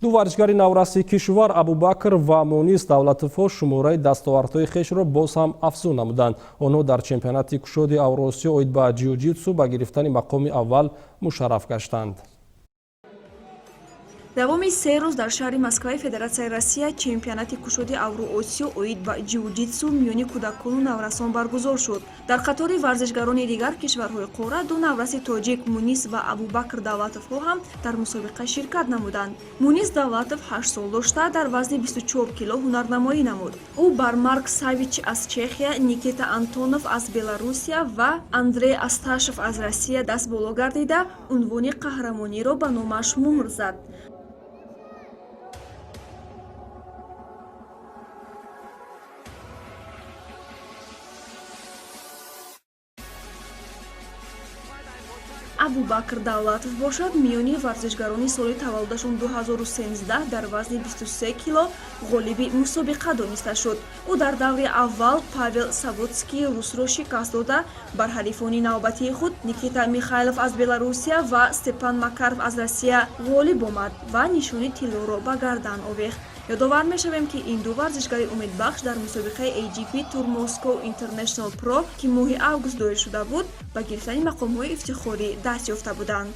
ду варзишгари наврасии кишвар Абубакр ва Мунис Давлатовҳо шумораи дастовардҳои хешро боз ҳам афзун намуданд. Онҳо дар чемпионати кушоди Авросиё оид ба ҷиу-ҷитсу ба гирифтани мақоми аввал мушарраф гаштанд. давоми 3 рӯз дар шаҳри Москваи Федератсияи Россия чемпионати кушоди Авроосиё оид ба ҷиу-ҷитсу миёни кӯдакону наврасон баргузор шуд. Дар қатори варзишгарони дигар кишварҳои қора ду навраси тоҷик Мунис ва Абубакр Давлатовҳо ҳам дар мусобиқа ширкат намуданд. Мунис Давлатов 8 сол дошта дар вазни 24 кило ҳунарнамоӣ намуд. ӯ бар Марк Савич аз Чехия, Никита Антонов аз Беларусия ва Андрей Асташев аз Россия даст боло гардида унвони қаҳрамониро ба номаш муҳр зад. Абубакр Давлатов бошад миёни варзишгарони соли таваллудашон 2013 дар вазни 23 кило ғолиби мусобиқа дониста шуд. ӯ дар даври аввал Павел Савотский русро шикаст дода бар ҳарифони навбатии худ Никита Михайлов аз Беларусия ва Степан Макаров аз Россия ғолиб омад ва нишони тиллоро ба гардан овехт. ёдовар мешавем ки ин ду варзишгари умедбахш дар мусобиқаи AGP Tour Moscow International Pro ки моҳи август доир шуда буд ба гирифтани мақомҳои ифтихорӣ даст ёфта буданд.